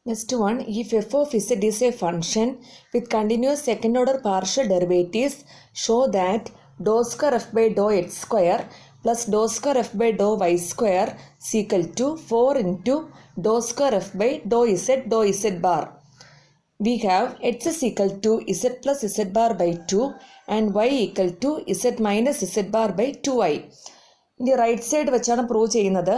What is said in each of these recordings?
Next one, if f of z is a function with continuous second order partial derivatives, show that dou square f by dou x square plus dou square f by dou y square is equal to 4 into dou square f by dou z bar. We have x is equal to z plus z bar by 2 and y equal to z minus z bar by 2i. ഇനി right side വെച്ചാണ് prove ചെയ്യുന്നത്.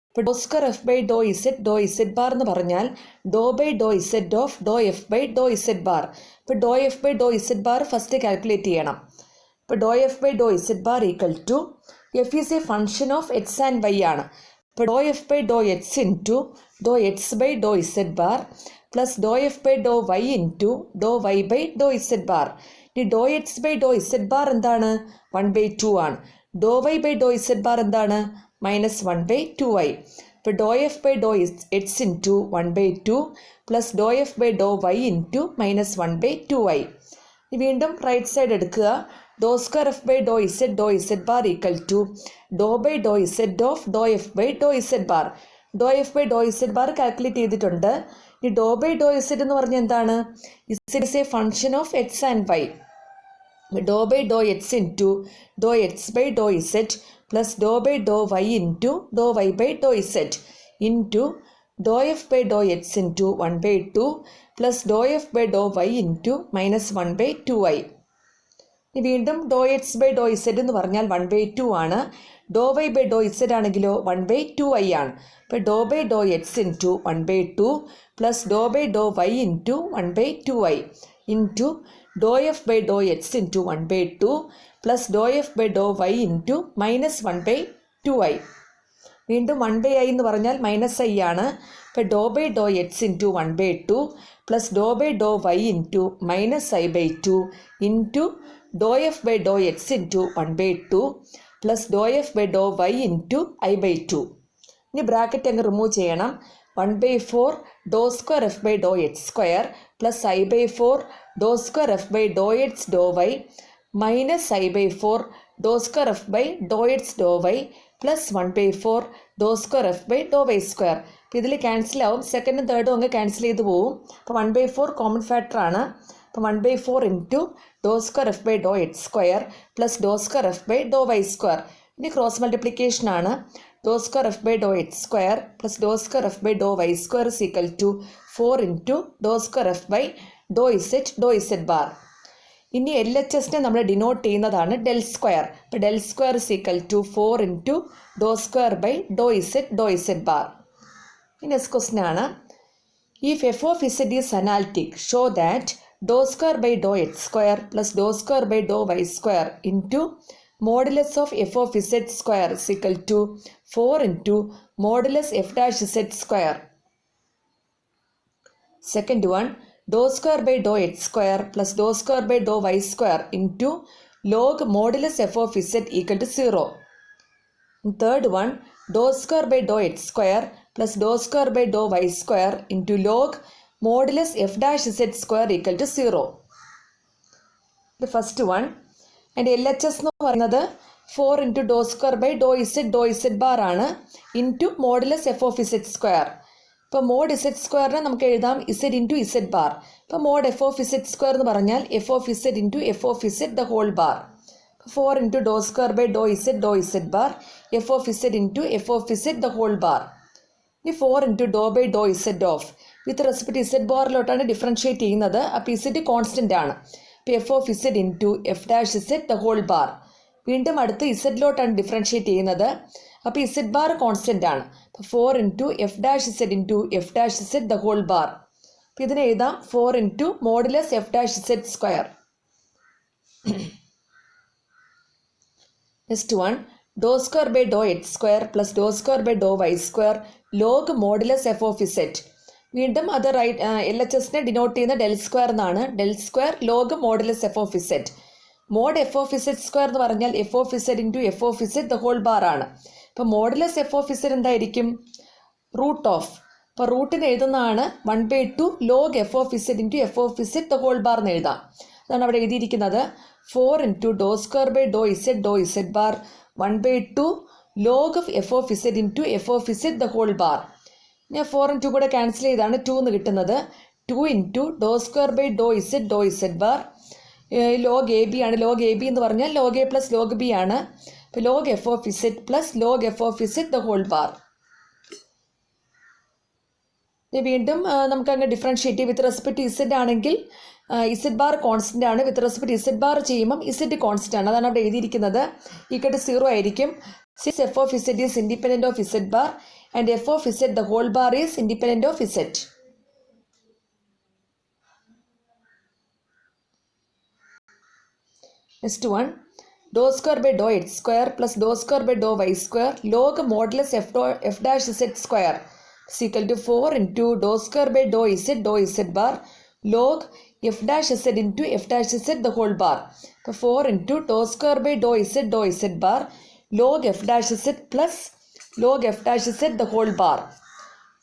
ഇപ്പോൾ do square F by Dr Z bar എന്ന് പറഞ്ഞാൽ do by Dr Z of do F by Dr Z bar. ഇപ്പോൾ do F by Dr Z bar first കാൽക്കുലേറ്റ് ചെയ്യണം. ഇപ്പോൾ do F by Dr Z bar equal to F is a function of X and Y ആണ്. ഇപ്പോൾ do F by Dr X into Dr X by Dr Z bar plus doh f by Dr Y into Dr Y by Dr Z bar. ഇനി do X by Dr Z bar എന്താണ്? 1/2 ആണ്. ഡോ Y by Dr Z bar എന്താണ്? -1/2i. ഇപ്പോൾ do F by Dr X into 1/2 plus doh f by Dr Y into -1/2i. വീണ്ടും right side എടുക്കുക. Do square F by Dr Z bar equal to do by Dr Z of do F by Dr Z bar. Do F by Dr Z bar calculate ചെയ്തിട്ടുണ്ട്. ഈ doe by Dr Z എന്ന് പറഞ്ഞാൽ എന്താണ്? Z is a function of X and Y. Doe by Dr X into Dr X by Dr Z plus Dr by Dr Y into Dr Y by Dr Z into doh f by Dr X into 1/2 plus doh f by Dr Y into -1/2i. വീണ്ടും doe X by Dr Z എന്ന് പറഞ്ഞാൽ 1/2 ആണ്. ഡോ Y by Dr z ആണെങ്കിലോ 1/2i ആണ്. ഇപ്പോൾ do by Dr X into 1/2 plus Dr by Dr Y into 1/2i into doh f by Dr X into 1/2 plus doh f by Dr Y into -1/2i. വീണ്ടും 1/i എന്ന് പറഞ്ഞാൽ -i ആണ്. ഇപ്പോൾ do by Dr X into 1/2 plus Dr by Dr Y into -i/2 into doh f by Dr X into 1/2 plus doh f by Dr Y into i/2. ഇനി bracket അങ്ങ് remove ചെയ്യണം. 1/4 do square F by Dr X square plus i/4 do square F by Dr x do y minus i/4 do square F by Dr x do y plus 1/4 do square F by Dr Y square. അപ്പോൾ ഇതിൽ cancel ആവും. സെക്കൻഡും തേർഡും അങ്ങ് cancel ചെയ്ത് പോവും. അപ്പോൾ 1/4 common factor ആണ്. അപ്പോൾ 1/4 into Dr square F by Dr X square plus Dr square F by Dr Y square. ഇനി ക്രോസ് മൾട്ടിപ്ലിക്കേഷൻ ആണ്. Do square F by Dr X square plus Dr square F by Dr Y square is equal to 4 into Dr square F by Dr Z bar. ഇനി L H എസിനെ നമ്മൾ denote ചെയ്യുന്നതാണ് del square. ഇപ്പോൾ del square is equal to 4 into Dr square by Dr Z bar. Next question ആണ്, if f of z is analytic show that do square by Dr X square plus Dr square by Dr Y square into modulus of f of Z square is equal to 4 into modulus F dash Z square. Second one, Dr square by Dr X square plus Dr square by Dr Y square into log modulus F of z equal to 0. Third one, Dr square by Dr X square plus Dr square by Dr Y square into log modulus F dash Z square equal to 0. First one and L H S എന്ന് പറയുന്നത് 4 into Dr square by Dr Z bar ആണ് into modulus F of Z square. ഇപ്പോൾ mod z സ്ക്വയറിനെ നമുക്ക് എഴുതാം z into z bar. ഇപ്പോൾ mod F of Z square എന്ന് പറഞ്ഞാൽ F of Z into F of Z the whole bar. 4 into Dr square by Dr Z bar f of Z into F of Z the whole bar. ഇനി 4 into do by Dr Z of with respect z ബാറിലോട്ടാണ് differentiate ചെയ്യുന്നത്. അപ്പോൾ z constant ആണ്. ഇപ്പോൾ f of Z into F dash Z the whole bar. വീണ്ടും അടുത്ത് ഇസെഡിലോട്ടാണ് differentiate ചെയ്യുന്നത്. അപ്പോൾ ഇസെഡ് ബാർ കോൺസ്റ്റൻ്റ് ആണ്. അപ്പോൾ 4 into F dash Z the whole bar. അപ്പോൾ ഇതിനെ എഴുതാം 4 into modulus F dash Z square. Next one, Dr square by Dr X square plus Dr square by Dr Y square log modulus F of Z. വീണ്ടും അത് L H എസിനെ denote ചെയ്യുന്ന del square എന്നാണ്. Del square log modulus F of Z. Mod F of Z square എന്ന് പറഞ്ഞാൽ F of Z into F of Z the whole bar ആണ്. ഇപ്പോൾ modulus F of Z എന്തായിരിക്കും? Root of. അപ്പോൾ റൂട്ടിന് എഴുതുന്നതാണ് 1/2 log F of Z into F of Z the whole bar എന്ന് എഴുതാം. അതാണ് അവിടെ എഴുതിയിരിക്കുന്നത്. 4 into Dr square by Dr Z bar 1/2 log of f of z into f of z the whole bar. ഞാൻ 4 2 കൂടെ ക്യാൻസൽ ചെയ്താണ് 2 എന്ന് കിട്ടുന്നത്. 2 into Dr square by Dr Z bar log A B ആണ്. ലോഗ് എ ബി എന്ന് പറഞ്ഞാൽ log A plus log B ആണ്. അപ്പോൾ log F of Z plus log F of Z the whole bar. വീണ്ടും നമുക്ക് അങ്ങ് differentiate with respect to Z ആണെങ്കിൽ Z bar constant ആണ്. With respect to Z bar ചെയ്യുമ്പം ഇസെഡ് കോൺസ്റ്റൻ്റ് ആണ്. അതാണ് അവിടെ എഴുതിയിരിക്കുന്നത്. ഈക്വൽ 0 ആയിരിക്കും. Since F of z is independent of Z bar and F of Z the whole bar is independent of Z. Next one, Dr square by Dr X square plus Dr square by Dr Y square log modulus F dash Z square is equal to 4 into dou square by dou z bar log f dash z into f dash z the whole bar. So 4 into dou square by dou z bar log f dash z plus log f dash z the whole bar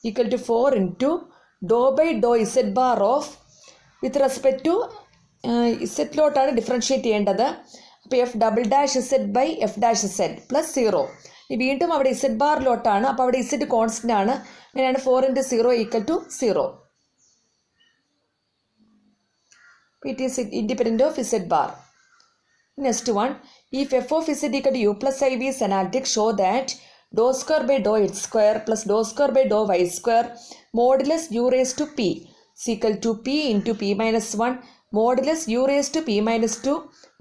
equal to 4 into dou by dou z bar of with respect to z ലോട്ടാണ് differentiate ചെയ്യേണ്ടത്. അപ്പോൾ f double dash z by f dash z plus 0. വീണ്ടും അവിടെ Z ബാറിലോട്ടാണ്. അപ്പോൾ അവിടെ Z constant ആണ്. അങ്ങനെയാണ് 4 into 0 equal to 0. It is independent of z bar. Next one, if f of z equal to u plus iv is analytic, show that dou square by dou x square plus dou square by dou y square modulus u raised to p is equal to p into p minus 1 modulus u raised to p minus 2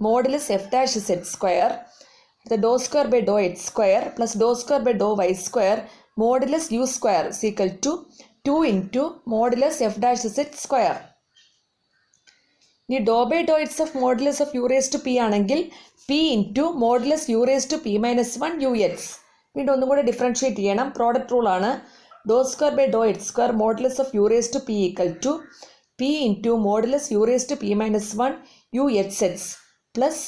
modulus f dash z square. The dou square by dou x square plus dou square by dou y square modulus u square is equal to 2 into modulus f dash z square. ഇനി do by Dr x of modulus of u raise to p ആണെങ്കിൽ p into modulus u raise to p minus 1 u x. വീണ്ടും ഒന്നും കൂടെ differentiate ചെയ്യണം. Product rule ആണ്. Do square by Dr X square modulus of u raise to p equal to p into modulus u raise to p minus 1 u X X plus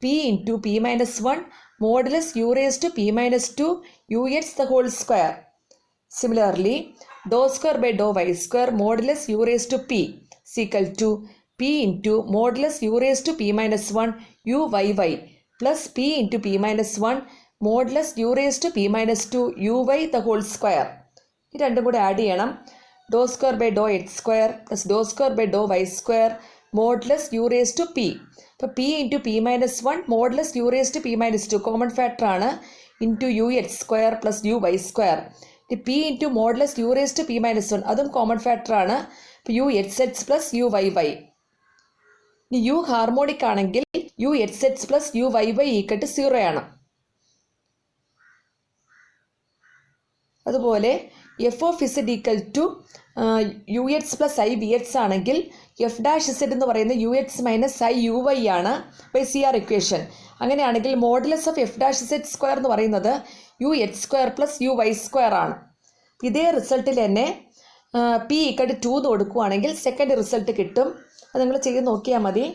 p into p minus 1 modulus u raised to p minus 2 ux the whole square. Similarly, dou square by dou y square modulus u raised to p is equal to p into modulus u raised to p minus 1 uyy plus p into p minus 1 modulus u raised to p minus 2 uy the whole square. ഇത് രണ്ടും കൂടെ add ചെയ്യണം. Do square by Dr X square plus Dr square by Dr Y square modulus u raise to p. അപ്പോൾ p into p minus 1 modulus u raise to p minus 2 common factor ആണ് into u X square plus U Y square. P into modulus u raise to p minus 1 അതും common factor ആണ്. ഇപ്പോൾ u X X plus U Y y. ഇനി u harmonic ആണെങ്കിൽ U X X plus U Y Y equal to 0 ആണ്. അതുപോലെ F of Z equal to U X plus I V X ആണെങ്കിൽ F dash Z എന്ന് പറയുന്നത് U X minus I U Y ആണ് by C R equation. അങ്ങനെയാണെങ്കിൽ modulus of F dash Z square എന്ന് പറയുന്നത് U X square plus U Y square ആണ്. ഇതേ റിസൾട്ടിൽ തന്നെ പി ഈക്വൽ ടു 2 എന്ന് കൊടുക്കുകയാണെങ്കിൽ സെക്കൻഡ് റിസൾട്ട് കിട്ടും. അത് നിങ്ങൾ ചെയ്ത് നോക്കിയാൽ മതി.